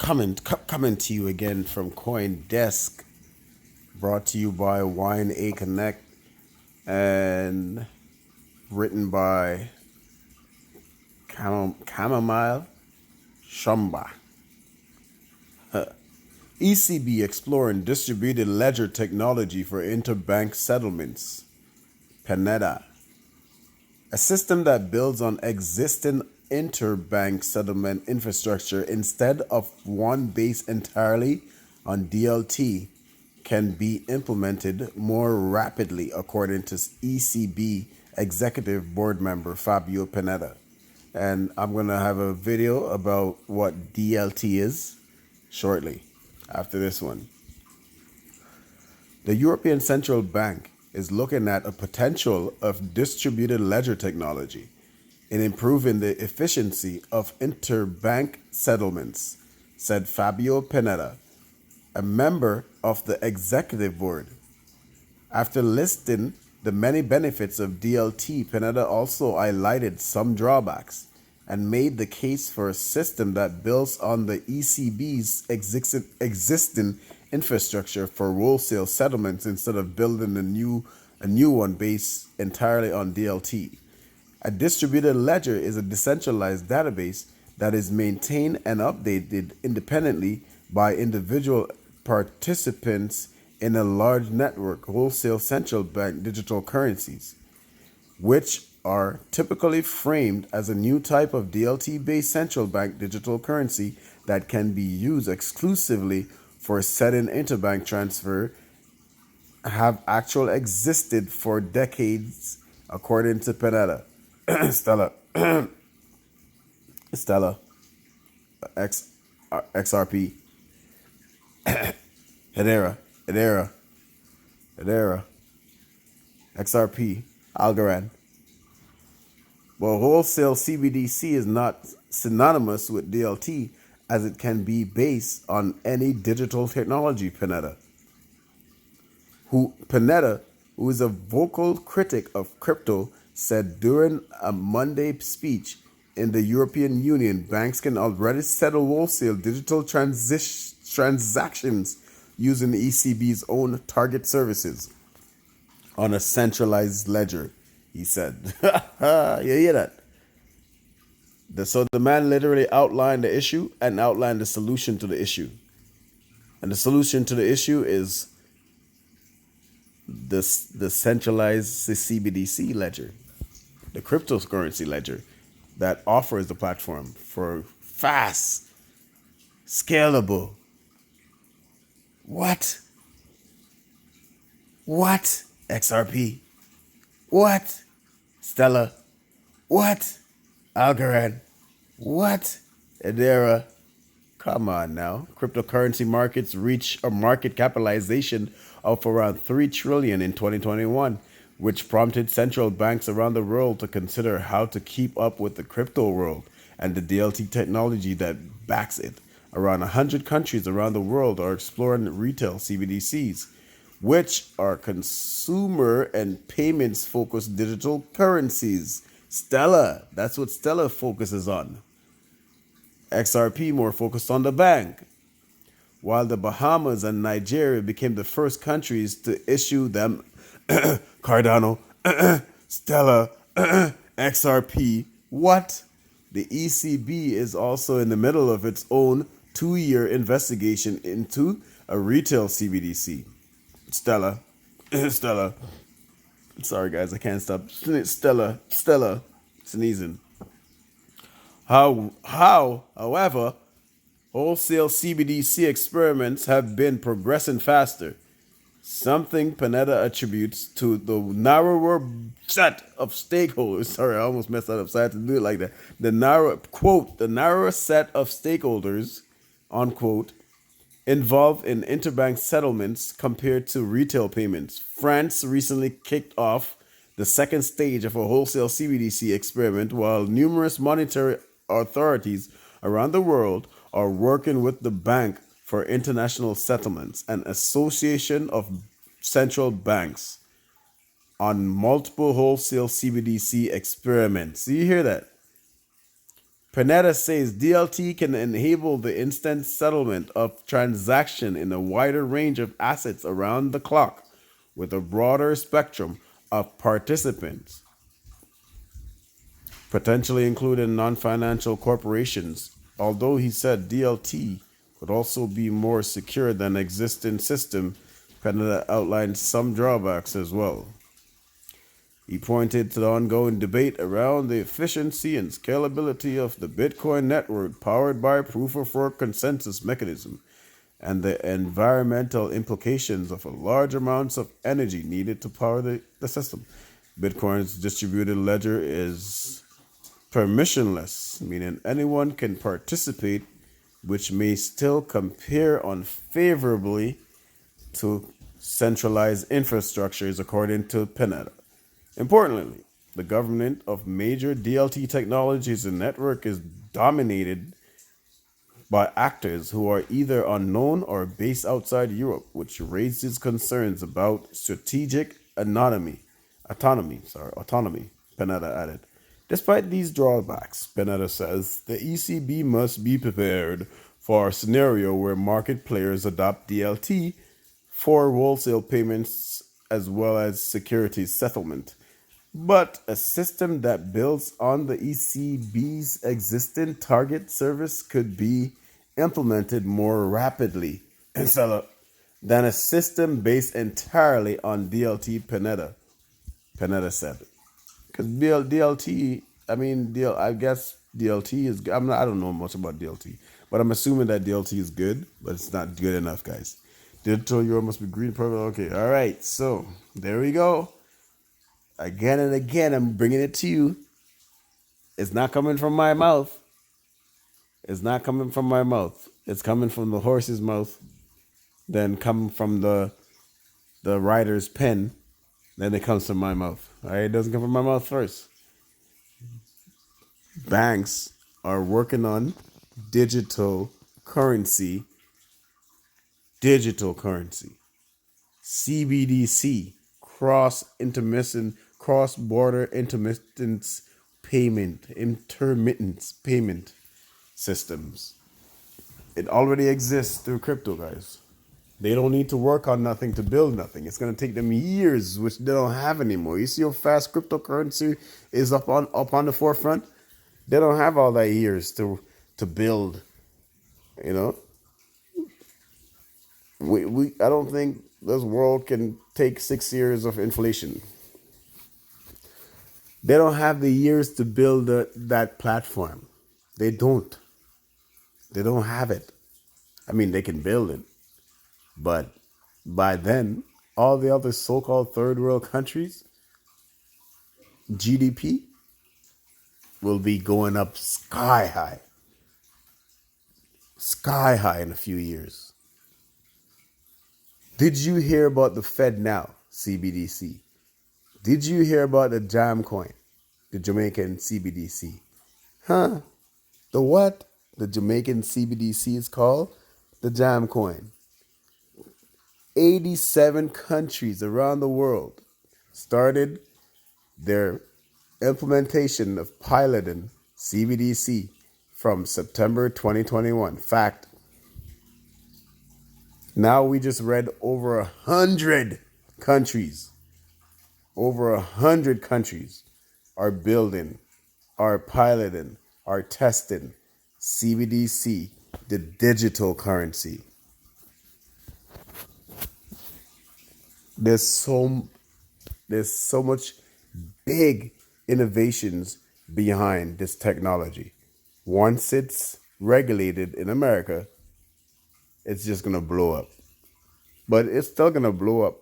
Coming to you again from Coin Desk, brought to you by Wine A Connect and written by Chamomile Shumba. ECB exploring distributed ledger technology for interbank settlements. Panetta, a system that builds on existing interbank settlement infrastructure instead of one based entirely on DLT, can be implemented more rapidly, according to ECB Executive Board Member Fabio Panetta. And I'm going to have a video about what DLT is shortly after this one. The European Central Bank is looking at a potential of distributed ledger technology in improving the efficiency of interbank settlements, said Fabio Panetta, a member of the executive board. After listing the many benefits of DLT, Panetta also highlighted some drawbacks and made the case for a system that builds on the ECB's existing infrastructure for wholesale settlements instead of building a new one based entirely on DLT. A distributed ledger is a decentralized database that is maintained and updated independently by individual participants in a large network wholesale central bank digital currencies, which are typically framed as a new type of DLT-based central bank digital currency that can be used exclusively for setting interbank transfer, have actually existed for decades, according to Panetta. Stella, XRP, Hedera, XRP, Algorand. Well, wholesale CBDC is not synonymous with DLT, as it can be based on any digital technology. Panetta, who is a vocal critic of crypto, said during a Monday speech in the European Union, banks can already settle wholesale digital transactions using the ECB's own target services on a centralized ledger, he said. You hear that? So the man literally outlined the issue and outlined the solution to the issue. And the solution to the issue is the centralized CBDC ledger, the cryptocurrency ledger that offers the platform for fast, scalable. What? XRP? What? Stella? What? Algorand? What? Hedera? Come on now. Cryptocurrency markets reach a market capitalization of around $3 trillion in 2021, which prompted central banks around the world to consider how to keep up with the crypto world and the DLT technology that backs it. Around 100 countries around the world are exploring retail CBDCs, which are consumer and payments focused digital currencies. Stella, that's what Stella focuses on. XRP more focused on the bank, while the Bahamas and Nigeria became the first countries to issue them. Cardano, Stella, XRP. What? The ECB is also in the middle of its own 2-year investigation into a retail CBDC. Stella. Sorry, guys, I can't stop. Stella, sneezing. However, wholesale CBDC experiments have been progressing faster, something Panetta attributes to the narrower set of stakeholders. Sorry, I almost messed that up, so I had to do it like that. The narrower set of stakeholders, unquote, involved in interbank settlements compared to retail payments. France recently kicked off the second stage of a wholesale CBDC experiment, while numerous monetary authorities around the world are working with the Bank for International Settlements, an association of central banks, on multiple wholesale CBDC experiments. So you hear that? Panetta says DLT can enable the instant settlement of transaction in a wider range of assets around the clock with a broader spectrum of participants, potentially including non-financial corporations. Although he said DLT could also be more secure than existing system, Panetta outlined some drawbacks as well. He pointed to the ongoing debate around the efficiency and scalability of the Bitcoin network powered by proof of work consensus mechanism and the environmental implications of a large amounts of energy needed to power the system. Bitcoin's distributed ledger is permissionless, meaning anyone can participate, which may still compare unfavorably to centralized infrastructures, according to Panetta. Importantly, the governance of major DLT technologies and network is dominated by actors who are either unknown or based outside Europe, which raises concerns about strategic autonomy, Panetta added. Despite these drawbacks, Panetta says, the ECB must be prepared for a scenario where market players adopt DLT for wholesale payments as well as securities settlement. But a system that builds on the ECB's existing target service could be implemented more rapidly than a system based entirely on DLT, Panetta said. Because DLT, I guess DLT is, I don't know much about DLT, but I'm assuming that DLT is good, but it's not good enough, guys. Digital euro must be green, purple. Okay, all right, so there we go. Again and again, I'm bringing it to you. It's not coming from my mouth. It's not coming from my mouth. It's coming from the horse's mouth, then coming from the writer's pen, then it comes from my mouth. All right, it doesn't come from my mouth first. Banks are working on digital currency, CBDC, cross-border intermittence payment systems. It already exists through crypto, guys. They don't need to work on nothing to build nothing. It's going to take them years, which they don't have anymore. You see how fast cryptocurrency is up on the forefront? They don't have all that years to build. You know, I don't think this world can take 6 years of inflation. They don't have the years to build that platform. They don't. They don't have it. I mean, they can build it, but by then, all the other so-called third world countries, GDP will be going up sky high in a few years. Did you hear about the Fed now, CBDC? Did you hear about the Jam coin, the Jamaican CBDC? Huh? The what? The Jamaican CBDC is called the Jam coin. 87 countries around the world started their implementation of piloting CBDC from September 2021. Fact. Now we just read over 100 countries. Over 100 countries are building, are piloting, are testing CBDC, the digital currency. There's so much big innovations behind this technology. Once it's regulated in America, it's just going to blow up. But it's still going to blow up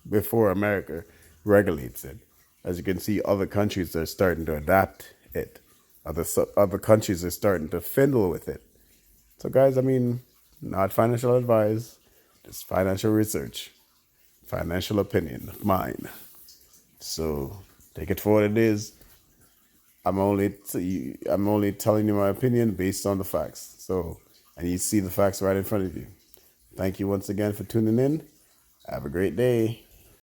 before America regulates it. As you can see, other countries are starting to adapt it. Other countries are starting to fiddle with it. So guys, not financial advice, just financial research, financial opinion of mine. So take it for what it is. I'm only telling you my opinion based on the facts. So, and you see the facts right in front of you. Thank you once again for tuning in. Have a great day.